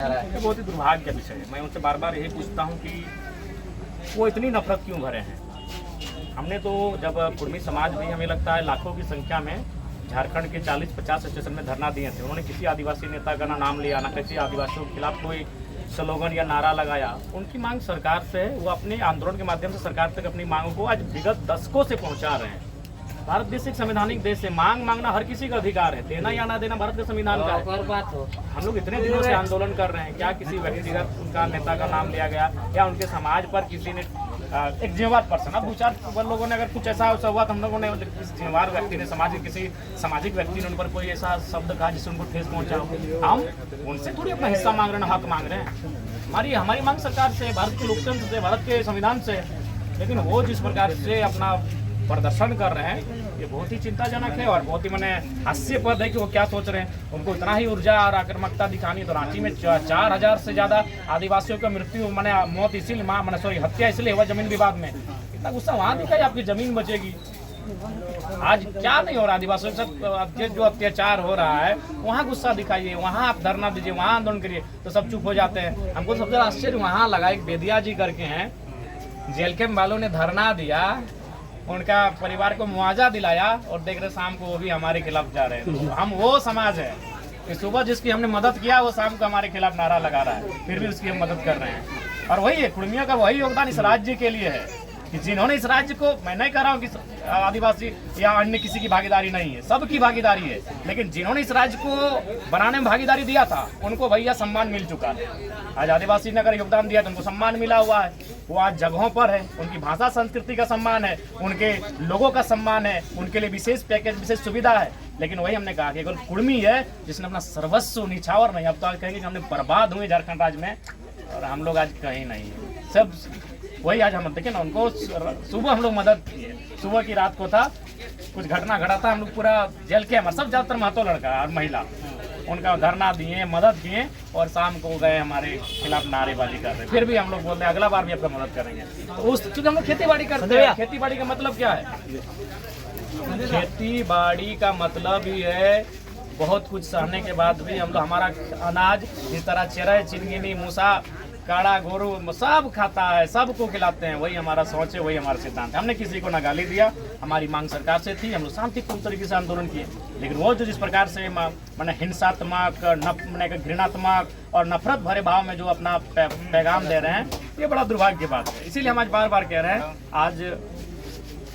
ये बहुत ही दुर्भाग्य का विषय है। मैं उनसे बार बार यही पूछता हूँ कि वो इतनी नफरत क्यों भरे हैं। हमने तो जब कुर्मी समाज भी हमें लगता है लाखों की संख्या में झारखंड के 40-50 स्टेशन में धरना दिए थे। उन्होंने किसी आदिवासी नेता का ना नाम लिया, ना किसी आदिवासियों के खिलाफ कोई स्लोगन या नारा लगाया। उनकी मांग सरकार से है, वो अपने आंदोलन के माध्यम से सरकार तक अपनी मांगों को आज विगत दशकों से पहुंचा रहे हैं। भारत देश एक संवैधानिक देश है, मांगना हर किसी का अधिकार है, देना या ना देना भारत के संविधान का है। बात हो, हम लोग इतने दिनों से आंदोलन कर रहे हैं, क्या किसी व्यक्तिगत उनका नेता का नाम लिया गया या उनके समाज पर किसी ने एक जिम्मेवार पर्सन, अब 2-4 लोगों ने अगर कुछ ऐसा हुआ तो हम लोगों ने किसी जिम्मेवार व्यक्ति ने किसी सामाजिक व्यक्ति ने उन पर कोई ऐसा शब्द कहा जिससे उनको ठेस पहुंचा हो, हम उनसे थोड़ी अपना हिस्सा मांग रहे हैं, हक मांग रहे हैं। हमारी मांग सरकार से, भारत के लोकतंत्र से, भारत के संविधान से। लेकिन वो जिस प्रकार से अपना प्रदर्शन कर रहे हैं ये बहुत ही चिंताजनक है और बहुत ही मैंने हास्यपद है कि वो क्या सोच रहे हैं। उनको इतना ही ऊर्जा और आक्रामकता दिखानी तो रांची में 4000 से ज़्यादा आदिवासियों का मृत्यु मौत इसीलिए हत्या इसलिए हुआ जमीन विवाद में। इतना गुस्सा वहाँ दिखाई आपकी जमीन बचेगी। आज क्या नहीं हो रहा आदिवासियों के साथ, जो अत्याचार हो रहा है वहाँ गुस्सा दिखाइए, वहाँ आप धरना दीजिए, वहाँ आंदोलन करिए तो सब चुप हो जाते हैं। हमको सबसे आश्चर्य वहाँ लगा, एक बेदिया जी करके हैं, जेल के वालों ने धरना दिया, उनका परिवार को मुआवजा दिलाया और देख रहे शाम को वो भी हमारे खिलाफ जा रहे हैं। तो हम वो समाज है कि सुबह जिसकी हमने मदद किया वो शाम को हमारे खिलाफ नारा लगा रहा है, फिर भी उसकी हम मदद कर रहे हैं। और वही है, कुर्मियों का वही योगदान इस राज्य के लिए है कि जिन्होंने इस राज्य को, मैं नहीं कह रहा हूँ कि आदिवासी या अन्य किसी की भागीदारी नहीं है, सबकी भागीदारी है, लेकिन जिन्होंने इस राज्य को बनाने में भागीदारी दिया था उनको भैया सम्मान मिल चुका है। आज आदिवासी ने अगर योगदान दिया तो उनको सम्मान मिला हुआ है, वो आज जगहों पर है, उनकी भाषा संस्कृति का सम्मान है, उनके लोगों का सम्मान है, उनके लिए विशेष पैकेज, विशेष सुविधा है। लेकिन वही हमने कहा कि अगर कुर्मी है जिसने अपना सर्वस्व निछावर नहीं, अब तो आज कहेंगे कि हमने बर्बाद हुए झारखंड राज्य में, और हम लोग आज कहीं नहीं है। सब वही आज हम देखें ना, उनको सुबह हम लोग मदद किए, सुबह की रात को था कुछ घटना घटा था, हम लोग पूरा जेल के हमारे सब ज़्यादातर महतो लड़का और महिला, उनका धरना दिए, मदद किए और शाम को गए हमारे खिलाफ नारेबाजी कर रहे। फिर भी हम लोग बोलते हैं अगला बार भी आपका मदद करेंगे। तो उस चूँकि हम लोग खेती बाड़ी करते हैं, खेती बाड़ी का मतलब क्या है? खेती बाड़ी का मतलब ही है बहुत कुछ सहने के बाद भी हम लोग हमारा अनाज जिस तरह चेरा, चिनगिनी, मूसा, काड़ा, गोरू सब खाता है, सबको खिलाते हैं। वही हमारा सोच है, वही हमारा सिद्धांत है। हमने किसी को ना गाली दिया, हमारी मांग सरकार से थी, हम लोग शांतिपूर्ण तरीके से आंदोलन किए। लेकिन वो जो जिस प्रकार से मैंने हिंसात्मक, घृणात्मक और नफरत भरे भाव में जो अपना पैगाम दे रहे हैं, ये बड़ा दुर्भाग्य की बात है। इसीलिए हम आज बार बार कह रहे हैं, आज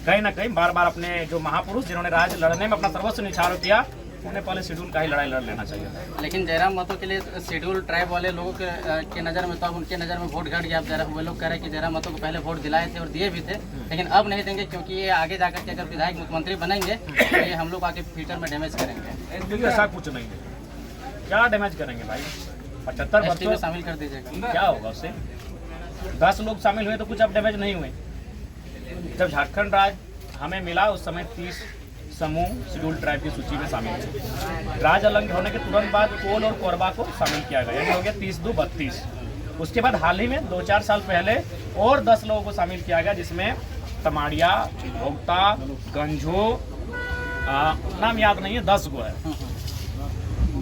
कहीं ना कहीं बार बार अपने जो महापुरुष जिन्होंने राज्य लड़ने में अपना सर्वस्व निछावर किया, उन्हें पहले शेड्यूल का ही लड़ाई लड़ लेना चाहिए। लेकिन जयराम महतो के लिए शेड्यूल ट्राइब वाले लोगों के नज़र में तो अब उनके नज़र में वोट घट गया। अब वो लोग कह रहे हैं कि जयराम महतो को पहले वोट दिलाए थे और दिए भी थे, लेकिन अब नहीं देंगे क्योंकि ये आगे जाकर के अगर विधायक मुख्यमंत्री बनेंगे तो ये हम लोग आके फ्यूचर में डैमेज करेंगे। ऐसा कुछ नहीं है, क्या डैमेज करेंगे भाई? 75 बच्चों में शामिल कर दीजिएगा, क्या होगा उससे? 10 लोग शामिल हुए तो कुछ अब डैमेज नहीं हुए। जब झारखंड राज्य हमें मिला उस समय 30 समूह शेड्यूल ट्राइब की सूची में शामिल थे। राज्य अलग होने के तुरंत बाद कोल और कोरबा को शामिल किया गया, ये हो गया 30-32। उसके बाद हाल ही में 2-4 साल पहले और 10 लोगों को शामिल किया गया, जिसमें तमाड़िया, भोगता, गंजो, नाम याद नहीं है, 10 को है।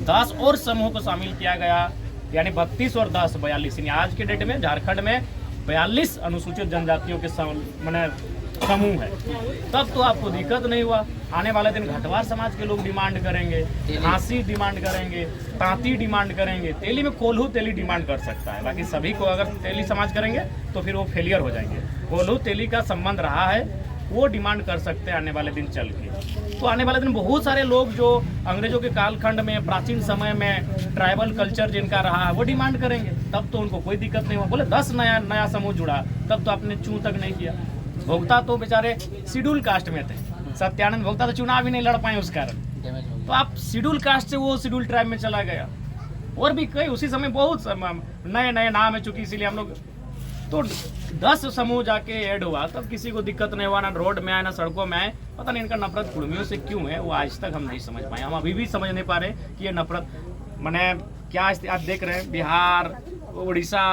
10 और समूह को शामिल किया गया, यानी 32 और 10 42। यानी आज के डेट में झारखंड में 42 अनुसूचित जनजातियों के समूह है। तब तो आपको दिक्कत नहीं हुआ। आने वाले दिन घटवार समाज के लोग डिमांड करेंगे, खासी डिमांड करेंगे, तांती डिमांड करेंगे, तेली में कोल्हू तेली डिमांड कर सकता है। बाकी सभी को अगर तेली समाज करेंगे तो फिर वो फेलियर हो जाएंगे। कोल्हू तेली का संबंध रहा है, वो डिमांड कर सकते हैं आने वाले दिन चल के। तो आने वाले दिन बहुत सारे लोग जो अंग्रेजों के कालखंड में, प्राचीन समय में ट्राइबल कल्चर जिनका रहा है वो डिमांड करेंगे, तब तो उनको कोई दिक्कत नहीं हुआ। बोले 10 नया समूह जुड़ा, तब तो आपने चूं तक नहीं किया। भोगता तो बेचारे शेड्यूल कास्ट में थे, सत्यानंद भोगता तो चुनाव ही नहीं लड़ पाए उस कारण, तो आप शेड्यूल कास्ट से वो शेड्यूल ट्राइब में चला गया। और भी कई उसी समय बहुत नए नाम है, चूंकि इसीलिए हम लोग तो 10 समूह जाके ऐड हुआ, तब किसी को दिक्कत नहीं हुआ, ना रोड में आए ना सड़कों में आए। पता नहीं इनका नफरत कुर्मियों से क्यों है, वो आज तक हम नहीं समझ पाए। हम अभी भी समझ नहीं पा रहे कि ये नफरत मैंने क्या। आप देख रहे हैं बिहार, उड़ीसा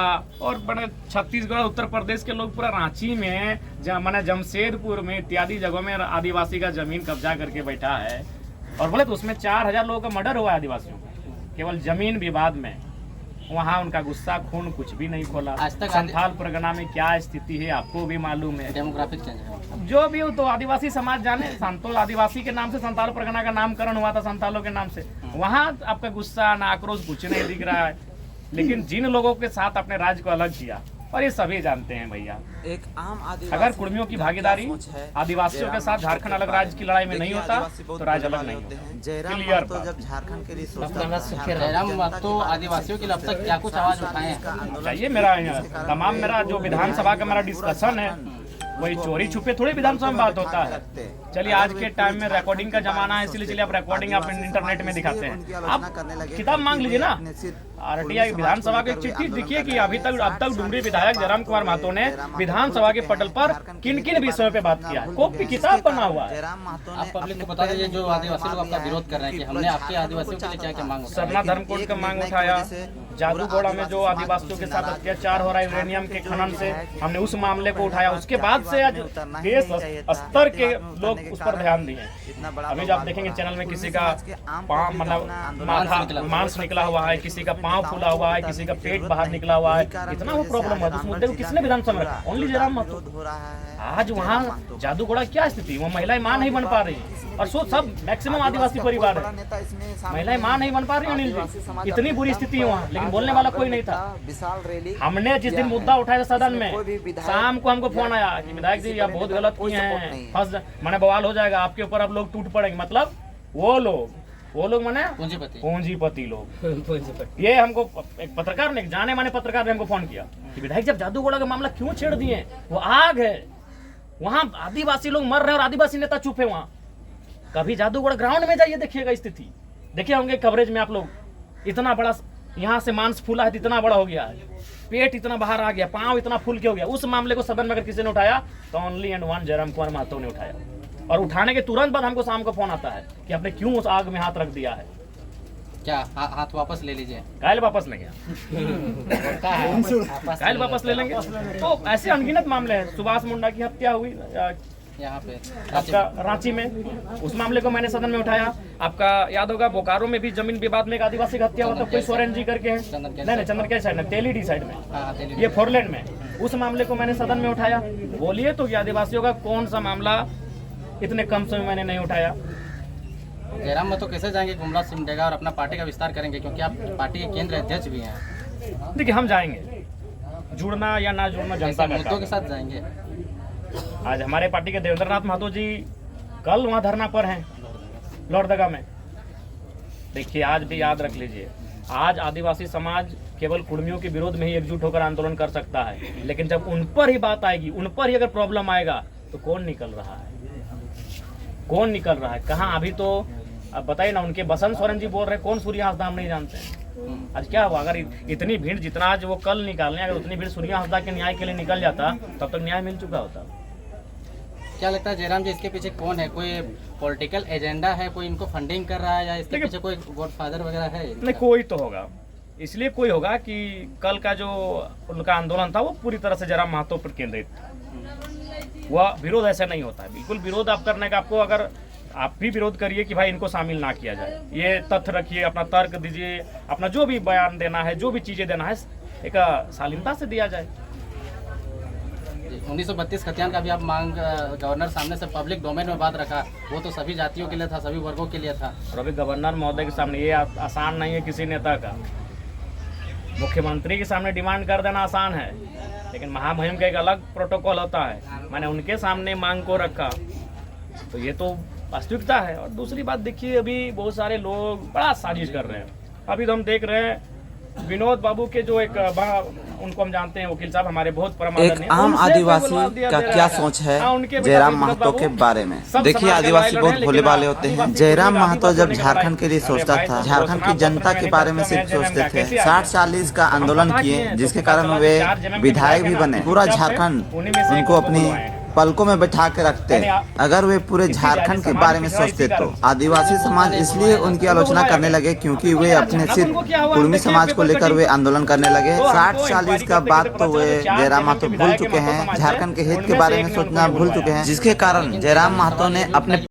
और बड़े छत्तीसगढ़, उत्तर प्रदेश के लोग पूरा रांची में, मैंने जमशेदपुर में इत्यादि जगहों में आदिवासी का जमीन कब्जा करके बैठा है। और बोले तो उसमें 4000 लोगों का मर्डर हुआ है आदिवासियों का, केवल जमीन विवाद में। वहाँ उनका गुस्सा खून कुछ भी नहीं खोला। आज तक संथाल परगना में क्या स्थिति है आपको भी मालूम है। डेमोग्राफिक चेंज है। जो भी हो तो आदिवासी समाज जाने, संतोल आदिवासी के नाम से संथाल परगना का नामकरण हुआ था, संथालों के नाम से। वहाँ आपका गुस्सा ना आक्रोश कुछ नहीं दिख रहा है। लेकिन जिन लोगों के साथ अपने राज्य को अलग किया, और ये सभी जानते हैं भैया, एक आम आदिवासी अगर कुर्मियों की भागीदारी आदिवासियों के साथ झारखंड अलग राज्य की लड़ाई में नहीं होता तो राज्य अलग नहीं होता। क्लियर बात। जब झारखंड के लिए जयराम महतो आदिवासियों के लिए अब तक क्या कुछ आवाज उठाए हैं? चाहिए मेरा तमाम मेरा जो विधानसभा का मेरा डिस्कशन है वही चोरी छुपे थोड़ी विधानसभा में बात होता है। चलिए आज के टाइम में रिकॉर्डिंग का जमाना है, इसलिए चलिए आप रिकॉर्डिंग आप इंटरनेट में दिखाते हैं। आप किताब मांग लीजिए ना, आरटीआई विधानसभा की एक चिट्ठी दिखिए कि अब तक डुमरी विधायक जयराम कुमार महतो ने विधानसभा के पटल पर किन किन विषयों पे बात किया है। कॉपी किताब बना हुआ है। आप पब्लिक को बता दीजिए जो आदिवासी लोग आपका विरोध कर रहे हैं कि हमने आपके आदिवासियों के लिए क्या क्या मांग उठाई। सरना धर्म कोड का मांग उठाया, जादूगोड़ा में जो आदिवासियों के साथ अत्याचार हो रहा है यूरेनियम के खनन से, हमने उस मामले को उठाया। उसके बाद से आज देश स्तर के लोग उस पर ध्यान दिए। अभी जब आप देखेंगे चैनल में किसी का पाँव मतलब माथा मांस निकला हुआ है, किसी का पाँव फूला हुआ है, किसी का पेट बाहर निकला हुआ है, इतना वो प्रॉब्लम है। उस मुद्दे को किसने विधानसभा में रखा? ओनली जयराम महतो। आज वहाँ जादूगोड़ा क्या स्थिति, वहाँ महिलाएं मां नहीं बन पा रही। और सो सब मैक्सिमम आदिवासी परिवार है, महिलाएं मां नहीं बन पा रही। अनिल जी इतनी बुरी स्थिति है वहाँ, लेकिन बोलने वाला कोई नहीं था। हमने जिस दिन मुद्दा उठाया सदन में, शाम को हमको फोन आया कि विधायक जी आप बहुत गलत किए हैं, फंस मैंने बवाल हो जाएगा आपके ऊपर, अब लोग टूट पड़ेंगे। मतलब वो लोग माने पूंजीपति लोग। ये हमको एक पत्रकार ने, जाने माने पत्रकार ने हमको फोन किया कि विधायक जब जादूगोड़ा का मामला क्यों छेड़ दिए, वो आग है, वहाँ आदिवासी लोग मर रहे हैं और आदिवासी नेता चुप है। वहाँ कभी जादूगोड़ा ग्राउंड में जाइए, देखिएगा स्थिति, देखिए होंगे कवरेज में आप लोग। इतना बड़ा यहाँ से मांस फूला है, इतना बड़ा हो गया है, पेट इतना बाहर आ गया, पाँव इतना फूल के हो गया। उस मामले को सदन में अगर किसी ने उठाया तो only and one Jairam Kumar Mahato ने उठाया। और उठाने के तुरंत बाद हमको शाम को फोन आता है कि आपने क्यों उस आग में हाथ रख दिया है। क्या हाथ वापस ले लीजिए? कायल वापस नहीं गया, कायल वापस ले लेंगे। तो ऐसे अनगिनत मामले हैं। सुभाष मुंडा की हत्या हुई यहाँ पे आपका रांची में, उस मामले को मैंने सदन में उठाया। आपका याद होगा बोकारो में भी जमीन विवाद में एक आदिवासी की हत्या हुआ था, कोई सोरेन जी करके है, नहीं चंदनकेल साइड में, तेलीडी साइड में, ये फोरलैंड में। उस मामले को मैंने सदन में उठाया। बोलिए तो कि आदिवासियों का कौन सा मामला इतने कम समय मैंने नहीं उठाया। जयराम महतो कैसे जाएंगे गुमला सिमडेगा और अपना पार्टी का विस्तार करेंगे, क्योंकि आप पार्टी के केंद्र अध्यक्ष भी हैं? देखिए हम जाएंगे, जुड़ना या ना जुड़ना जनता का मुद्दों के साथ जाएंगे। आज हमारे पार्टी के देवेंद्र नाथ महतो जी कल वहाँ धरना पर हैं लोहरदगा में। देखिए आज भी याद रख लीजिए, आज आदिवासी समाज केवल कुर्मियों के विरोध में ही एकजुट होकर आंदोलन कर सकता है, लेकिन जब उन पर ही बात आएगी, उन पर ही अगर प्रॉब्लम आएगा तो कौन निकल रहा है, कौन निकल रहा है, कहाँ? अभी तो अब बताइए ना, उनके बसंत सोरेन जी बोल रहे हैं कौन सूर्य हंसदा हम नहीं जानते हैं। आज क्या हुआ, अगर इतनी भीड़ जितना आज वो कल निकालने, अगर उतनी भीड़ सूर्य हंसदा के न्याय के लिए निकल जाता तब तक न्याय मिल चुका होता। क्या लगता है जयराम जी इसके पीछे कौन है? कोई पॉलिटिकल एजेंडा है, कोई इनको फंडिंग कर रहा है, या इसके पीछे कोई गॉडफादर वगैरह है? नहीं, कोई तो होगा। इसलिए कोई होगा कि कल का जो उनका आंदोलन था वो पूरी तरह से जयराम महतो पर केंद्रित था। वह विरोध ऐसा नहीं होता है, बिल्कुल विरोध आप करने का, आपको अगर आप भी विरोध करिए कि भाई इनको शामिल ना किया जाए, ये तथ्य रखिए, अपना तर्क दीजिए, अपना जो भी बयान देना है, जो भी चीज़ें देना है एक शालीनता से दिया जाए। 1932 खतियान का भी आप मांग गवर्नर सामने से पब्लिक डोमेन में बात रखा, वो तो सभी जातियों के लिए था, सभी वर्गों के लिए था। और अभी गवर्नर महोदय के सामने ये आसान नहीं है किसी नेता का। मुख्यमंत्री के सामने डिमांड कर देना आसान है, लेकिन महामहिम का एक अलग प्रोटोकॉल होता है। मैंने उनके सामने मांग को रखा, तो ये तो वास्तविकता है। और दूसरी बात देखिए, अभी बहुत सारे लोग बड़ा साजिश कर रहे हैं। अभी तो हम देख रहे हैं विनोद बाबू के जो एक उनको हम जानते हैं, वकील साहब हमारे बहुत परम एक आम आदिवासी का क्या सोच है जयराम महतो के बारे में? देखिए आदिवासी बहुत भोले भाले होते हैं। जयराम महतो जब झारखंड के लिए सोचता था, झारखंड की जनता के बारे में सिर्फ सोचते थे। 60-40 का आंदोलन किए, जिसके कारण वे विधायक भी बने। पूरा झारखंड उनको अपनी पलकों में बैठा के रखते। अगर वे पूरे झारखंड के बारे में सोचते तो आदिवासी समाज इसलिए उनकी आलोचना करने लगे क्योंकि वे अपने सिर्फ कुर्मी समाज को लेकर वे आंदोलन करने लगे। 60-40 का बात तो वे जयराम महतो भूल चुके हैं, झारखंड के हित के बारे में सोचना भूल चुके हैं, जिसके कारण जयराम महतो ने अपने